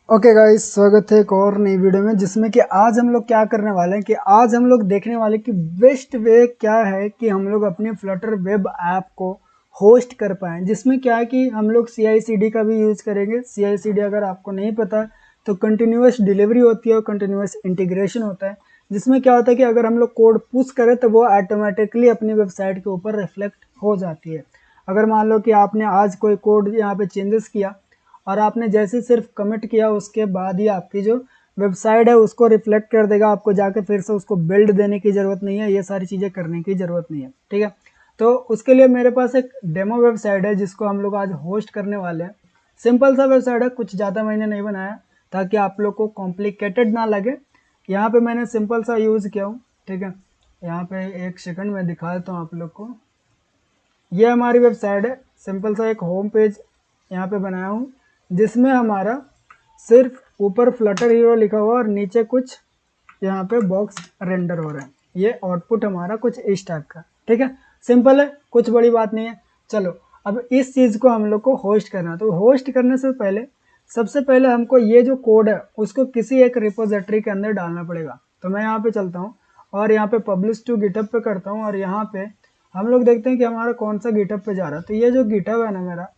Okay guys, स्वागत है एक और नई वीडियो में जिसमें कि आज हम लोग क्या करने वाले हैं कि आज हम लोग देखने वाले कि बेस्ट वे क्या है कि हम लोग अपनी फ्लटर वेब ऐप को होस्ट कर पाएँ। जिसमें क्या है कि हम लोग CI/CD का भी यूज़ करेंगे। CI/CD अगर आपको नहीं पता है तो कंटिन्यूअस डिलीवरी होती है और कंटिन्यूअस इंटीग्रेशन होता है। जिसमें क्या होता है कि अगर हम लोग कोड पुश करें तो वो ऑटोमेटिकली अपनी वेबसाइट के ऊपर रिफ्लेक्ट हो जाती है। अगर मान लो कि आपने आज कोई कोड यहाँ पे चेंजेस किया और आपने जैसे सिर्फ कमिट किया उसके बाद ही आपकी जो वेबसाइट है उसको रिफ्लेक्ट कर देगा। आपको जाके फिर से उसको बिल्ड देने की ज़रूरत नहीं है, ये सारी चीज़ें करने की ज़रूरत नहीं है। ठीक है, तो उसके लिए मेरे पास एक डेमो वेबसाइट है जिसको हम लोग आज होस्ट करने वाले हैं। सिंपल सा वेबसाइट है, कुछ ज़्यादा मैंने नहीं बनाया ताकि आप लोग को कॉम्प्लिकेटेड ना लगे। यहाँ पे मैंने सिंपल सा यूज़ किया हूँ। ठीक है, यहाँ पे एक सेकंड में दिखा देता हूँ आप लोग को। ये हमारी वेबसाइट है, सिंपल सा एक होम पेज यहाँ पे बनाया हूँ जिसमें हमारा सिर्फ ऊपर फ्लटर हीरो लिखा हुआ और नीचे कुछ यहाँ पे बॉक्स रेंडर हो रहा है। ये आउटपुट हमारा कुछ इस टाइप का। ठीक है, सिंपल है, कुछ बड़ी बात नहीं है। चलो अब इस चीज़ को हम लोग को होस्ट करना है। तो होस्ट करने से पहले सबसे पहले हमको ये जो कोड है उसको किसी एक रिपोजिटरी के अंदर डालना पड़ेगा। तो मैं यहाँ पे चलता हूँ और यहाँ पे पब्लिश टू गिटहब पे करता हूँ और यहाँ पे हम लोग देखते हैं कि हमारा कौन सा गिटहब पे जा रहा है। तो ये जो गिटहब है ना मेरा,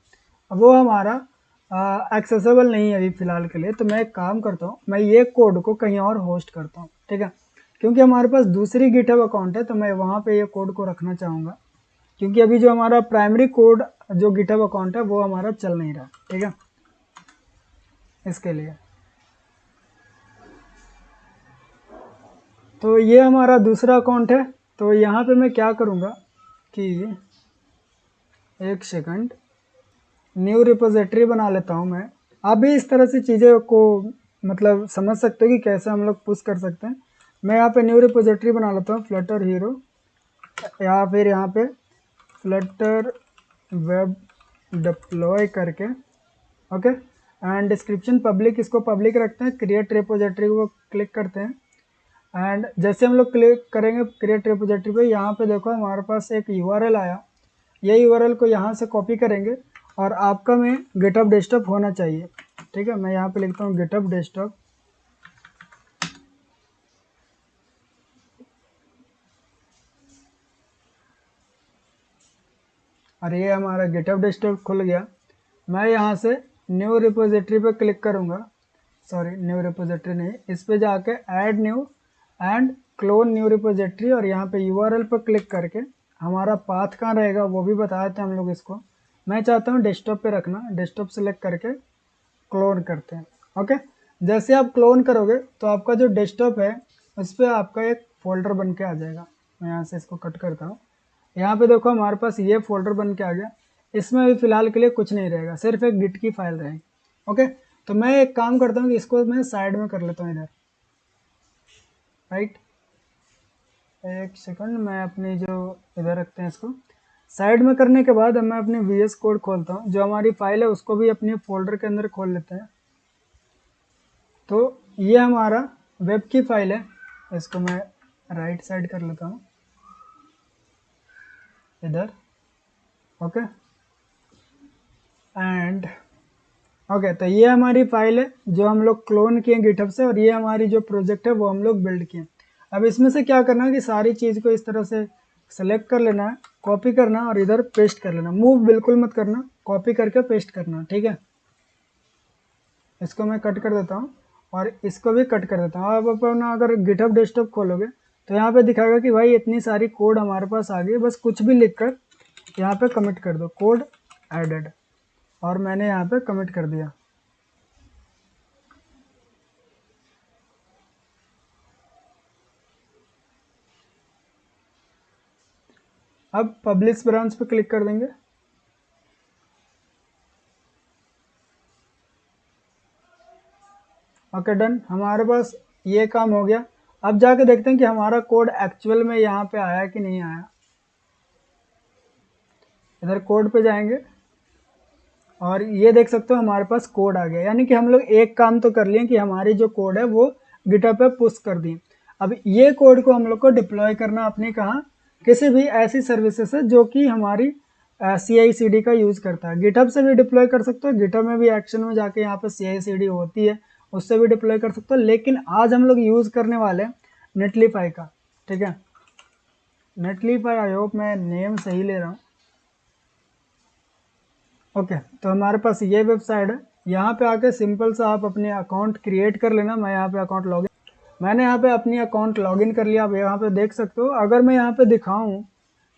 वो हमारा एक्सेसिबल नहीं है अभी फ़िलहाल के लिए। तो मैं एक काम करता हूँ, मैं ये कोड को कहीं और होस्ट करता हूँ। ठीक है, क्योंकि हमारे पास दूसरी गिटहब अकाउंट है तो मैं वहाँ पे ये कोड को रखना चाहूँगा, क्योंकि अभी जो हमारा प्राइमरी कोड जो गिटहब अकाउंट है वो हमारा चल नहीं रहा। ठीक है, इसके लिए तो ये हमारा दूसरा अकाउंट है। तो यहाँ पे मैं क्या करूँगा कि एक सेकंड न्यू रिपोजिटरी बना लेता हूँ मैं। आप भी इस तरह से चीज़ें को मतलब समझ सकते हो कि कैसे हम लोग पुश कर सकते हैं। मैं यहाँ पे न्यू रिपोजिटरी बना लेता हूँ फ्लटर हीरो, या फिर यहाँ पे फ्लटर वेब डिप्लॉय करके। ओके, एंड डिस्क्रिप्शन पब्लिक, इसको पब्लिक रखते हैं। क्रिएट रिपोजिटरी को क्लिक करते हैं एंड जैसे हम लोग क्लिक करेंगे क्रिएट रिपोजिटरी पे, यहाँ पे देखो हमारे पास एक URL आया। ये URL को यहाँ से कॉपी करेंगे और आपका में गिटहब डेस्कटॉप होना चाहिए। ठीक है, मैं यहाँ पे लिखता हूँ गिटहब डेस्कटॉप। और ये हमारा गिटहब डेस्कटॉप खुल गया। मैं यहाँ से न्यू रिपोजिटरी पे क्लिक करूँगा, सॉरी न्यू रिपोजिटरी नहीं, इस पे जाके add new and clone new repository और यहाँ पे URL पर क्लिक करके हमारा पाथ कहाँ रहेगा वो भी बता देते हैं हम लोग इसको। मैं चाहता हूँ डेस्कटॉप पे रखना, डेस्कटॉप सेलेक्ट करके क्लोन करते हैं। ओके, जैसे आप क्लोन करोगे तो आपका जो डेस्कटॉप है उस पर आपका एक फोल्डर बन के आ जाएगा। मैं यहाँ से इसको कट करता हूँ। यहाँ पे देखो हमारे पास ये फोल्डर बन के आ गया। इसमें अभी फ़िलहाल के लिए कुछ नहीं रहेगा, सिर्फ एक गिट की फाइल रहेगी। ओके, तो मैं एक काम करता हूँ कि इसको मैं साइड में कर लेता हूँ इधर। राइट, एक सेकंड, मैं अपनी जो इधर रखते हैं इसको साइड में करने के बाद मैं अपनी VS कोड खोलता हूँ। जो हमारी फाइल है उसको भी अपने फोल्डर के अंदर खोल लेते हैं। तो ये हमारा वेब की फाइल है, इसको मैं राइट साइड कर लेता हूँ इधर। ओके, एंड ओके, तो ये हमारी फाइल है जो हम लोग क्लोन किए गिटहब से, और ये हमारी जो प्रोजेक्ट है वो हम लोग बिल्ड किए। अब इसमें से क्या करना है कि सारी चीज़ को इस तरह से सेलेक्ट कर लेना है, कॉपी करना और इधर पेस्ट कर लेना। मूव बिल्कुल मत करना, कॉपी करके पेस्ट करना। ठीक है, इसको मैं कट कर देता हूँ और इसको भी कट कर देता हूँ। अब अपना अगर गिटहब डेस्कटॉप खोलोगे तो यहाँ पे दिखाएगा कि भाई इतनी सारी कोड हमारे पास आ गई। बस कुछ भी लिख कर यहाँ पे कमिट कर दो, कोड एडेड, और मैंने यहाँ पे कमिट कर दिया। अब पब्लिश ब्रांच पे क्लिक कर देंगे। ओके डन, हमारे पास ये काम हो गया। अब जाके देखते हैं कि हमारा कोड एक्चुअल में यहाँ पे आया कि नहीं आया। इधर कोड पे जाएंगे और ये देख सकते हो हमारे पास कोड आ गया। यानी कि हम लोग एक काम तो कर लिए कि हमारी जो कोड है वो गिटहब पे पुश कर दी। अब ये कोड को हम लोग को डिप्लॉय करना अपने कहाँ, किसी भी ऐसी सर्विसेज है जो कि हमारी CI/CD का यूज़ करता है। गिटहब से भी डिप्लॉय कर सकते हो, गिटहब में भी एक्शन में जाके यहाँ पे CI/CD होती है उससे भी डिप्लॉय कर सकते हो, लेकिन आज हम लोग यूज़ करने वाले हैं नेटलीफाई का। ठीक है, नेटलीफाई, आई होप मैं नेम सही ले रहा हूँ। ओके, तो हमारे पास ये वेबसाइट है। यहाँ पे आके सिंपल सा आप अपने अकाउंट क्रिएट कर लेना। मैं यहाँ पे अकाउंट लॉगिन, मैंने यहाँ पे अपनी अकाउंट लॉगिन कर लिया। आप यहाँ पे देख सकते हो। अगर मैं यहाँ पे दिखाऊँ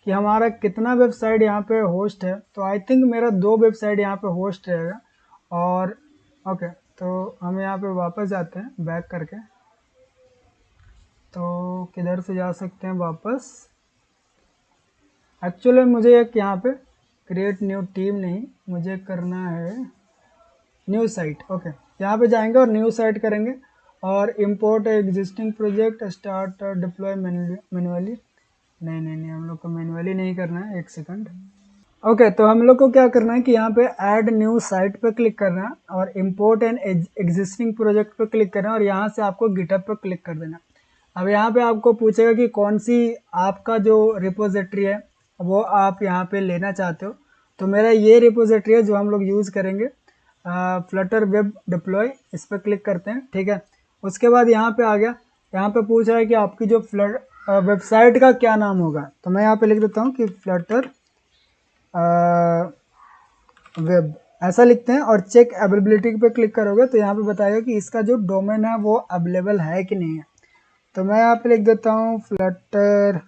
कि हमारा कितना वेबसाइट यहाँ पे होस्ट है, तो आई थिंक मेरा 2 वेबसाइट यहाँ पे होस्ट रहेगा। और ओके, तो हम यहाँ पे वापस जाते हैं बैक करके। तो किधर से जा सकते हैं वापस? एक्चुअली मुझे एक यहाँ पे क्रिएट न्यू टीम नहीं, मुझे करना है न्यू साइट। ओके, यहाँ पे जाएंगे और न्यू साइट करेंगे और import existing project start deploy manually. नहीं, हम लोग को मैन्युअली नहीं करना है, एक सेकंड। ओके, तो हम लोग को क्या करना है कि यहाँ पे ऐड न्यू साइट पे क्लिक करना है और इंपोर्ट एन एग्जिस्टिंग प्रोजेक्ट पे क्लिक करना है और यहाँ से आपको गिटहब पे क्लिक कर देना। अब यहाँ पे आपको पूछेगा कि कौन सी आपका जो रिपोजिटरी है वो आप यहाँ पे लेना चाहते हो। तो मेरा ये रिपोजिटरी है जो हम लोग यूज़ करेंगे, फ्लटर वेब डिप्लॉय। इस पर क्लिक करते हैं। ठीक है, उसके बाद यहाँ पे आ गया, यहाँ पे पूछ रहा है कि आपकी जो वेबसाइट का क्या नाम होगा। तो मैं यहाँ पे लिख देता हूँ कि फ्लटर वेब, ऐसा लिखते हैं और चेक अवेलेबिलिटी पे क्लिक करोगे तो यहाँ पे बताएगा कि इसका जो डोमेन है वो अवेलेबल है कि नहीं है। तो मैं यहाँ पे लिख देता हूँ फ्लटर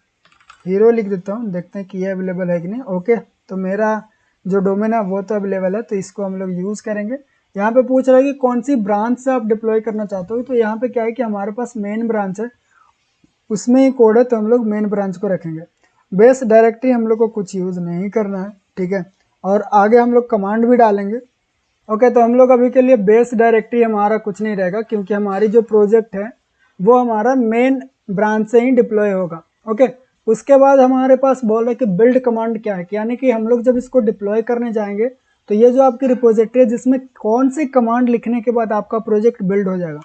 हीरो लिख देता हूँ, देखते हैं कि ये अवेलेबल है कि नहीं। ओके, तो मेरा जो डोमेन है वो तो अवेलेबल है, तो इसको हम लोग यूज़ करेंगे। यहाँ पे पूछ रहा है कि कौन सी ब्रांच से आप डिप्लॉय करना चाहते हो। तो यहाँ पे क्या है कि हमारे पास मेन ब्रांच है, उसमें ही कोड है, तो हम लोग मेन ब्रांच को रखेंगे। बेस डायरेक्टरी हम लोग को कुछ यूज़ नहीं करना है। ठीक है, और आगे हम लोग कमांड भी डालेंगे। ओके, तो हम लोग अभी के लिए बेस डायरेक्टरी हमारा कुछ नहीं रहेगा, क्योंकि हमारी जो प्रोजेक्ट है वो हमारा मेन ब्रांच से ही डिप्लॉय होगा। ओके, उसके बाद हमारे पास बोल रहा है कि बिल्ड कमांड क्या है, यानी कि हम लोग जब इसको डिप्लॉय करने जाएंगे तो ये जो आपकी रिपोजिटरी है जिसमें कौन सी कमांड लिखने के बाद आपका प्रोजेक्ट बिल्ड हो जाएगा।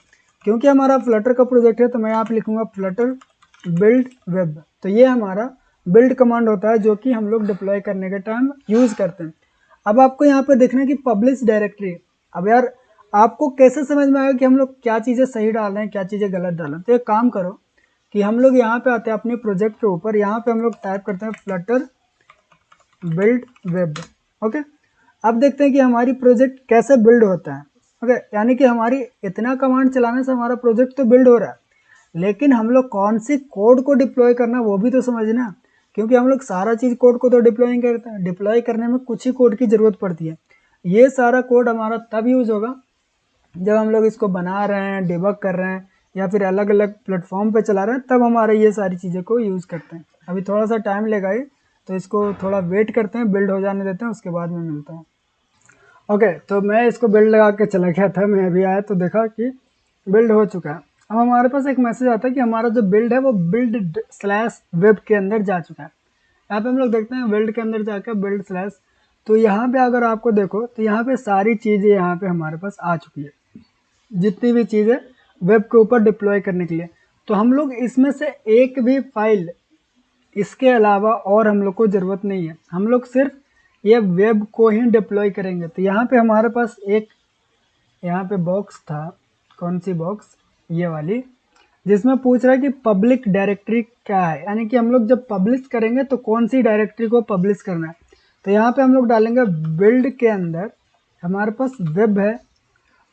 क्योंकि हमारा फ्लटर का प्रोजेक्ट है तो मैं यहाँ पे लिखूंगा फ्लटर बिल्ड वेब। तो ये हमारा बिल्ड कमांड होता है जो कि हम लोग डिप्लॉय करने के टाइम यूज़ करते हैं। अब आपको यहाँ पे देखना है कि पब्लिश डायरेक्टरी। अब यार आपको कैसे समझ में आएगा कि हम लोग क्या चीज़ें सही डाल रहे हैं, क्या चीज़ें गलत डाल रहे हैं। तो एक काम करो कि हम लोग यहाँ पे आते हैं अपने प्रोजेक्ट के ऊपर, यहाँ पे हम लोग टाइप करते हैं फ्लटर बिल्ड वेब। ओके, अब देखते हैं कि हमारी प्रोजेक्ट कैसे बिल्ड होता है। ओके, यानी कि हमारी इतना कमांड चलाने से हमारा प्रोजेक्ट तो बिल्ड हो रहा है, लेकिन हम लोग कौन सी कोड को डिप्लॉय करना वो भी तो समझना। क्योंकि हम लोग सारा चीज़ कोड को तो डिप्लॉय नहीं करते हैं, डिप्लॉय करने में कुछ ही कोड की ज़रूरत पड़ती है। ये सारा कोड हमारा तब यूज़ होगा जब हम लोग इसको बना रहे हैं, डिबग कर रहे हैं या फिर अलग अलग प्लेटफॉर्म पे चला रहे हैं, तब हमारे ये सारी चीज़ें को यूज़ करते हैं। अभी थोड़ा सा टाइम लेगा ये, तो इसको थोड़ा वेट करते हैं, बिल्ड हो जाने देते हैं, उसके बाद में मिलता हूँ। ओके, तो मैं इसको बिल्ड लगा के चला गया था, मैं अभी आया तो देखा कि बिल्ड हो चुका है। अब हमारे पास एक मैसेज आता है कि हमारा जो बिल्ड है वो बिल्ड स्लैश वेब के अंदर जा चुका है। यहाँ पे हम लोग देखते हैं बिल्ड के अंदर जाकर बिल्ड स्लैश, तो यहाँ पे अगर आपको देखो तो यहाँ पे सारी चीज़ें यहाँ पे हमारे पास आ चुकी है, जितनी भी चीज़ें वेब के ऊपर डिप्लॉय करने के लिए। तो हम लोग इसमें से एक भी फाइल इसके अलावा और हम लोग को ज़रूरत नहीं है, हम लोग सिर्फ ये वेब को ही डिप्लॉय करेंगे। तो यहाँ पे हमारे पास एक यहाँ पे बॉक्स था, कौन सी बॉक्स, ये वाली, जिसमें पूछ रहा है कि पब्लिक डायरेक्टरी क्या है, यानी कि हम लोग जब पब्लिश करेंगे तो कौन सी डायरेक्टरी को पब्लिश करना है। तो यहाँ पे हम लोग डालेंगे बिल्ड के अंदर हमारे पास वेब है,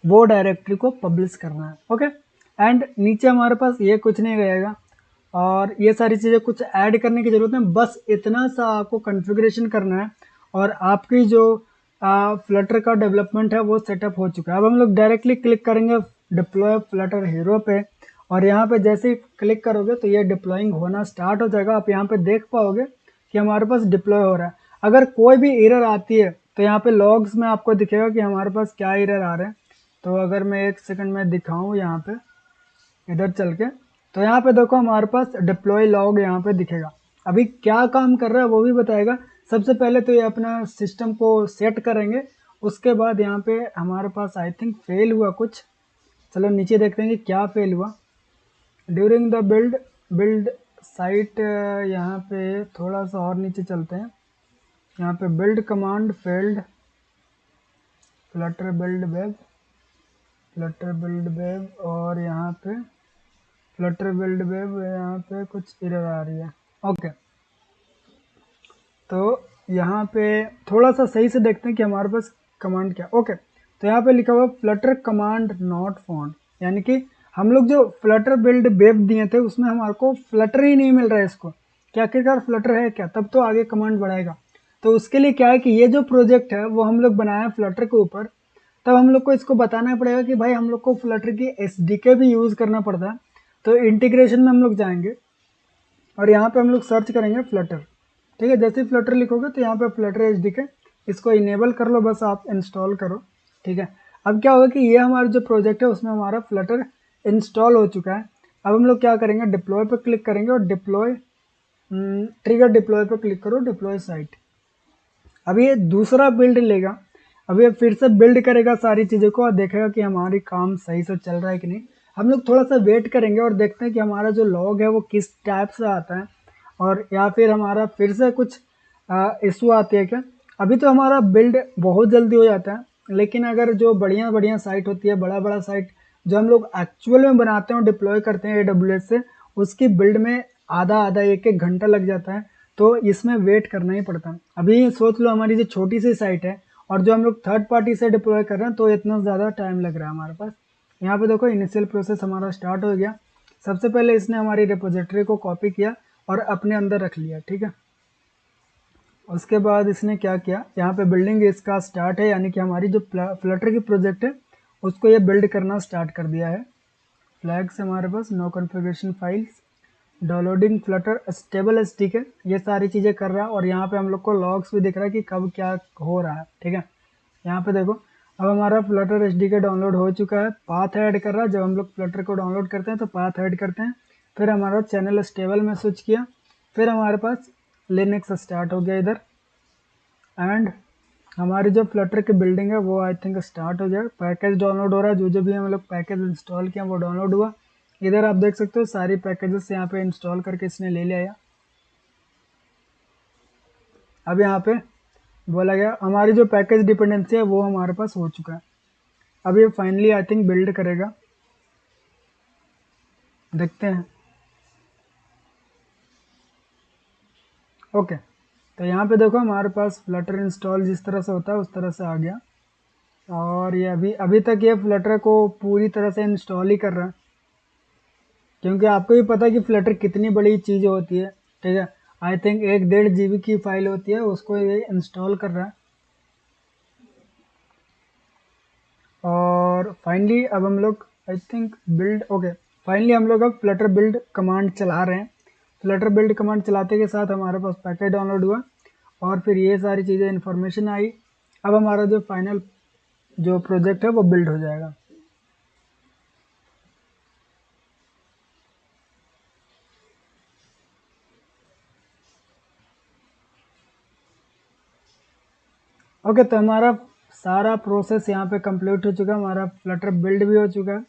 वो डायरेक्टरी को पब्लिश करना है। ओके, एंड नीचे हमारे पास ये कुछ नहीं रहेगा और ये सारी चीज़ें कुछ ऐड करने की ज़रूरत नहीं, बस इतना सा आपको कॉन्फ़िगरेशन करना है और आपकी जो फ्लटर का डेवलपमेंट है वो सेटअप हो चुका है। अब हम लोग डायरेक्टली क्लिक करेंगे डिप्लॉय फ्लटर हीरो पे और यहाँ पे जैसे ही क्लिक करोगे तो ये डिप्लॉइंग होना स्टार्ट हो जाएगा। आप यहाँ पे देख पाओगे कि हमारे पास डिप्लॉय हो रहा है। अगर कोई भी एरर आती है तो यहाँ पे लॉग्स में आपको दिखेगा कि हमारे पास क्या एरर आ रहे हैं। तो अगर मैं एक सेकंड में दिखाऊं यहाँ पे इधर चल के, तो यहाँ पे देखो हमारे पास डिप्लॉय लॉग यहाँ पे दिखेगा। अभी क्या काम कर रहा है वो भी बताएगा। सबसे पहले तो ये अपना सिस्टम को सेट करेंगे, उसके बाद यहाँ पे हमारे पास आई थिंक फेल हुआ कुछ। चलो नीचे देखते हैं कि क्या फेल हुआ। ड्यूरिंग द बिल्ड साइट, यहाँ पे थोड़ा सा और नीचे चलते हैं, यहाँ पे build command failed Flutter build web. Flutter build web, और यहाँ पे फ्लटर बिल्ड वेब, यहाँ पे कुछ एरर आ रही है। ओके, तो यहाँ पे थोड़ा सा सही से देखते हैं कि हमारे पास कमांड क्या। ओके, तो यहाँ पे लिखा हुआ फ्लटर कमांड नॉट फाउंड, यानी कि हम लोग जो फ्लटर बिल्ड वेब दिए थे उसमें हमारे को फ्लटर ही नहीं मिल रहा है इसको, कि आखिरकार फ्लटर है क्या, तब तो आगे कमांड बढ़ाएगा। तो उसके लिए क्या है कि ये जो प्रोजेक्ट है वो हम लोग बनाए फ्लटर के ऊपर, तब हम लोग को इसको बताना पड़ेगा कि भाई हम लोग को फ्लटर की एसडीके भी यूज़ करना पड़ता है। तो इंटीग्रेशन में हम लोग जाएंगे और यहाँ पे हम लोग सर्च करेंगे फ्लटर। ठीक है, जैसे ही फ्लटर लिखोगे तो यहाँ पे फ्लटर एसडीके, इसको इनेबल कर लो, बस आप इंस्टॉल करो। ठीक है, अब क्या होगा कि ये हमारा जो प्रोजेक्ट है उसमें हमारा फ्लटर इंस्टॉल हो चुका है। अब हम लोग क्या करेंगे, डिप्लॉय पर क्लिक करेंगे और डिप्लॉय ट्रिगर डिप्लॉय पर क्लिक करो, डिप्लॉय साइट। अब ये दूसरा बिल्ड लेगा, अब ये फिर से बिल्ड करेगा सारी चीज़ों को और देखेगा कि हमारी काम सही से चल रहा है कि नहीं। हम लोग थोड़ा सा वेट करेंगे और देखते हैं कि हमारा जो लॉग है वो किस टाइप से आता है, और या फिर हमारा फिर से कुछ इशू आती है क्या। अभी तो हमारा बिल्ड बहुत जल्दी हो जाता है, लेकिन अगर जो बढ़िया बढ़िया साइट होती है, बड़ा बड़ा साइट जो हम लोग एक्चुअल में बनाते हैं और डिप्लॉय करते हैं AWS से, उसकी बिल्ड में आधा आधा एक एक घंटा लग जाता है। तो इसमें वेट करना ही पड़ता है। अभी सोच लो हमारी जो छोटी सी साइट है और जो हम लोग थर्ड पार्टी से डिप्लॉय कर रहे हैं, तो इतना ज़्यादा टाइम लग रहा है हमारे पास। यहाँ पे देखो इनिशियल प्रोसेस हमारा स्टार्ट हो गया। सबसे पहले इसने हमारी रिपोजिटरी को कॉपी किया और अपने अंदर रख लिया। ठीक है, उसके बाद इसने क्या किया, यहाँ पे बिल्डिंग इसका स्टार्ट है, यानी कि हमारी जो फ्लटर की प्रोजेक्ट है उसको ये बिल्ड करना स्टार्ट कर दिया है। फ्लैग्स हमारे पास, no configuration files, downloading Flutter stable SDK, ये सारी चीज़ें कर रहा है। और यहाँ पे हम लोग को लॉग्स भी दिख रहा है कि कब क्या हो रहा है। ठीक है, यहाँ पे देखो अब हमारा फ्लटर एसडीके डाउनलोड हो चुका है, पाथ ऐड कर रहा है। जब हम लोग फ्लटर को डाउनलोड करते हैं तो पाथ ऐड करते हैं, फिर हमारा चैनल स्टेबल में स्विच किया, फिर हमारे पास लिनक्स स्टार्ट हो गया इधर, एंड हमारी जो फ्लटर की बिल्डिंग है वो आई थिंक स्टार्ट हो गया। पैकेज डाउनलोड हो रहा है, जो भी हम लोग पैकेज इंस्टॉल किया वो डाउनलोड हुआ। इधर आप देख सकते हो सारी पैकेजेस यहाँ पे इंस्टॉल करके इसने ले लिया। अब यहाँ पे बोला गया हमारी जो पैकेज डिपेंडेंसी है वो हमारे पास हो चुका है। अब ये फाइनली आई थिंक बिल्ड करेगा, देखते हैं। ओके, तो यहाँ पे देखो हमारे पास फ्लटर इंस्टॉल जिस तरह से होता है उस तरह से आ गया, और ये अभी अभी तक ये फ्लटर को पूरी तरह से इंस्टॉल ही कर रहा है, क्योंकि आपको भी पता है कि फ्लटर कितनी बड़ी चीज़ होती है। ठीक है, आई थिंक 1.5 GB की फाइल होती है, उसको ये इंस्टॉल कर रहा है। और फाइनली अब हम लोग I think build, okay, finally हम लोग अब फ्लटर बिल्ड कमांड चला रहे हैं। फ्लटर बिल्ड कमांड चलाते के साथ हमारे पास पैकेज डाउनलोड हुआ और फिर ये सारी चीज़ें इन्फॉर्मेशन आई। अब हमारा जो फाइनल जो प्रोजेक्ट है वो बिल्ड हो जाएगा। ओके, तो हमारा सारा प्रोसेस यहाँ पे कंप्लीट हो चुका है, हमारा फ्लटर बिल्ड भी हो चुका है,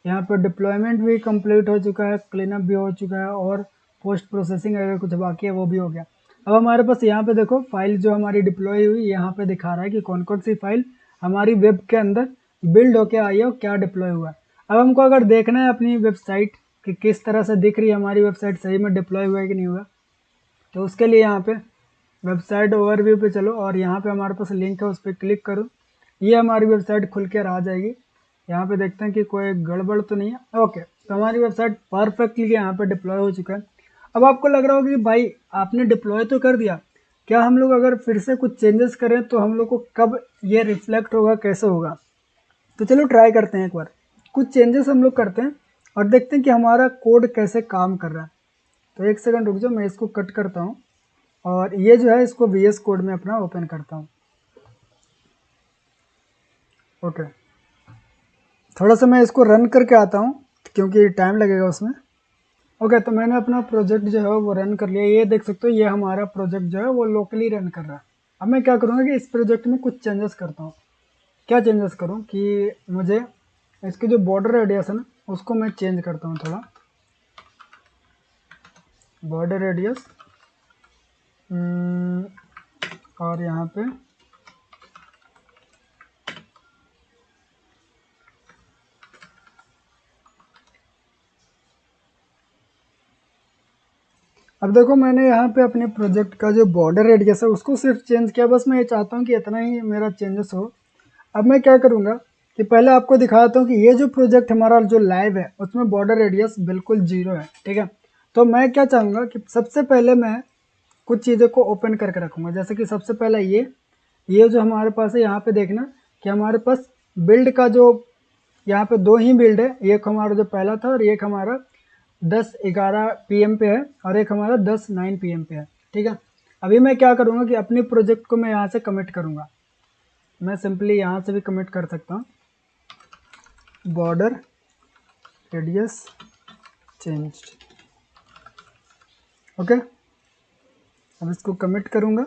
यहाँ पर डिप्लॉयमेंट भी कंप्लीट हो चुका है, क्लीनअप भी हो चुका है, और पोस्ट प्रोसेसिंग अगर कुछ बाकी है वो भी हो गया। अब हमारे पास यहाँ पे देखो फाइल जो हमारी डिप्लॉय हुई, यहाँ पे दिखा रहा है कि कौन कौन सी फाइल हमारी वेब के अंदर बिल्ड होके आई है और क्या डिप्लॉय हुआ है। अब हमको अगर देखना है अपनी वेबसाइट कि किस तरह से दिख रही है हमारी वेबसाइट, सही में डिप्लॉय हुआ है कि नहीं हुआ, तो उसके लिए यहाँ पे वेबसाइट ओवरव्यू पे चलो और यहाँ पे हमारे पास लिंक है, उस पर क्लिक करो, ये हमारी वेबसाइट खुल कर आ जाएगी। यहाँ पे देखते हैं कि कोई गड़बड़ तो नहीं है। ओके, तो हमारी वेबसाइट परफेक्टली यहाँ पे डिप्लॉय हो चुका है। अब आपको लग रहा होगा कि भाई आपने डिप्लॉय तो कर दिया, क्या हम लोग अगर फिर से कुछ चेंजेस करें तो हम लोग को कब ये रिफ्लेक्ट होगा, कैसे होगा। तो चलो ट्राई करते हैं एक बार, कुछ चेंजेस हम लोग करते हैं और देखते हैं कि हमारा कोड कैसे काम कर रहा है। तो एक सेकंड रुक जाओ, मैं इसको कट करता हूँ और ये जो है इसको VS कोड में अपना ओपन करता हूँ। ओके, थोड़ा सा मैं इसको रन करके आता हूँ क्योंकि टाइम लगेगा उसमें। ओके, तो मैंने अपना प्रोजेक्ट जो है वो रन कर लिया, ये देख सकते हो ये हमारा प्रोजेक्ट जो है वो लोकली रन कर रहा है। अब मैं क्या करूँगा कि इस प्रोजेक्ट में कुछ चेंजेस करता हूँ। क्या चेंजेस करूँ कि मुझे इसके जो बॉर्डर रेडियस है ना उसको मैं चेंज करता हूँ थोड़ा, बॉर्डर रेडियस, और यहाँ पे अब देखो मैंने यहाँ पे अपने प्रोजेक्ट का जो बॉर्डर रेडियस है उसको सिर्फ चेंज किया, बस मैं ये चाहता हूँ कि इतना ही मेरा चेंजेस हो। अब मैं क्या करूँगा कि पहले आपको दिखाता हूँ कि ये जो प्रोजेक्ट हमारा जो लाइव है उसमें बॉर्डर रेडियस बिल्कुल 0 है, ठीक है। तो मैं क्या चाहूँगा कि सबसे पहले मैं कुछ चीज़ों को ओपन करके रखूँगा, जैसे कि सबसे पहले ये जो हमारे पास है, यहाँ पे देखना कि हमारे पास बिल्ड का जो यहाँ पे 2 ही बिल्ड है, एक हमारा जो पहला था और एक हमारा 10:11 PM पे है और एक हमारा 10:09 PM पे है, ठीक है। अभी मैं क्या करूँगा कि अपनी प्रोजेक्ट को मैं यहाँ से कमिट करूँगा, मैं सिंपली यहाँ से भी कमिट कर सकता हूँ, बॉर्डर रेडियस चेंज, ओके। अब इसको कमिट करूँगा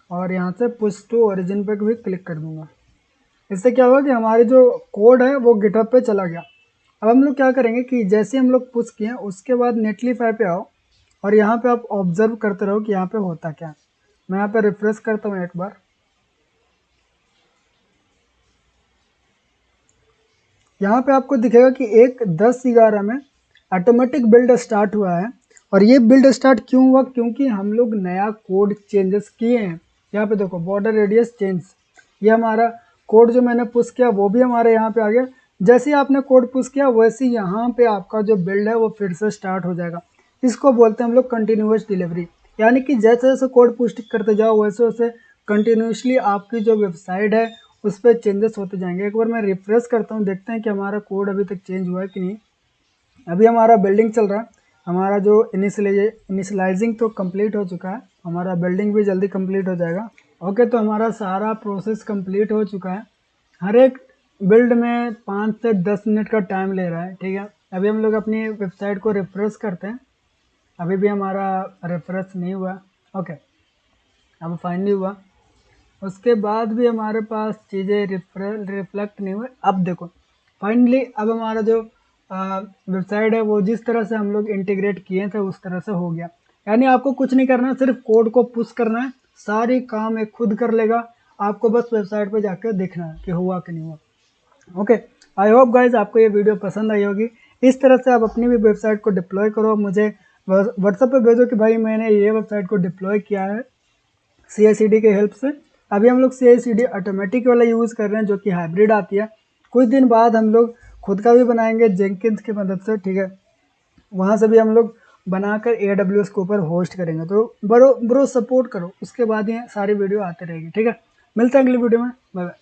और यहाँ से पुश टू ओरिजिन पे भी क्लिक कर दूँगा। इससे क्या होगा कि हमारी जो कोड है वो गिटहब पे चला गया। अब हम लोग क्या करेंगे कि जैसे हम लोग पुश किए उसके बाद नेटलिफाई पे आओ और यहाँ पे आप ऑब्जर्व करते रहो कि यहाँ पे होता क्या है। मैं यहाँ पे रिफ्रेश करता हूँ एक बार, यहाँ पे आपको दिखेगा कि एक 10:11 में ऑटोमेटिक बिल्ड स्टार्ट हुआ है। और ये बिल्ड स्टार्ट क्यों हुआ, क्योंकि हम लोग नया कोड चेंजेस किए हैं। यहाँ पे देखो बॉर्डर रेडियस चेंज, ये हमारा कोड जो मैंने पुश किया वो भी हमारे यहाँ पे आ गया। जैसे ही आपने कोड पुश किया वैसे ही यहाँ पे आपका जो बिल्ड है वो फिर से स्टार्ट हो जाएगा। इसको बोलते हैं हम लोग कंटिन्यूअस डिलीवरी, यानी कि जैसे जैसे कोड पुश करते जाओ वैसे वैसे कंटिन्यूसली आपकी जो वेबसाइट है उस पर चेंजेस होते जाएंगे। एक बार मैं रिफ्रेश करता हूँ, देखते हैं कि हमारा कोड अभी तक चेंज हुआ है कि नहीं। अभी हमारा बिल्डिंग चल रहा है, हमारा जो इनिशियलाइजिंग तो कंप्लीट हो चुका है, हमारा बिल्डिंग भी जल्दी कंप्लीट हो जाएगा। ओके, तो हमारा सारा प्रोसेस कंप्लीट हो चुका है। हर एक बिल्ड में 5 से 10 मिनट का टाइम ले रहा है, ठीक है। अभी हम लोग अपनी वेबसाइट को रिफ्रेश करते हैं, अभी भी हमारा रिफ्रेश नहीं हुआ। ओके, अब फाइनली हुआ, उसके बाद भी हमारे पास चीज़ें रिफ्लेक्ट नहीं हुए। अब देखो फाइनली अब हमारा जो वेबसाइट है वो जिस तरह से हम लोग इंटीग्रेट किए थे उस तरह से हो गया। यानी आपको कुछ नहीं करना, सिर्फ कोड को पुश करना है, सारी काम एक खुद कर लेगा। आपको बस वेबसाइट पे जाकर देखना है कि हुआ कि नहीं हुआ। ओके, आई होप गाइज आपको ये वीडियो पसंद आई होगी। इस तरह से आप अपनी भी वेबसाइट को डिप्लॉय करो, मुझे व्हाट्सएप पे भेजो कि भाई मैंने ये वेबसाइट को डिप्लॉय किया है CI/CD के हेल्प से। अभी हम लोग CI/CD ऑटोमेटिक वाला यूज़ कर रहे हैं जो कि हाइब्रिड आती है। कुछ दिन बाद हम लोग खुद का भी बनाएंगे जेंकिंस की मदद से, ठीक है। वहाँ से भी हम लोग बनाकर AWS के ऊपर होस्ट करेंगे। तो ब्रो सपोर्ट करो, उसके बाद ये सारी वीडियो आती रहेगी, ठीक है। मिलते हैं अगली वीडियो में, बाय बाय।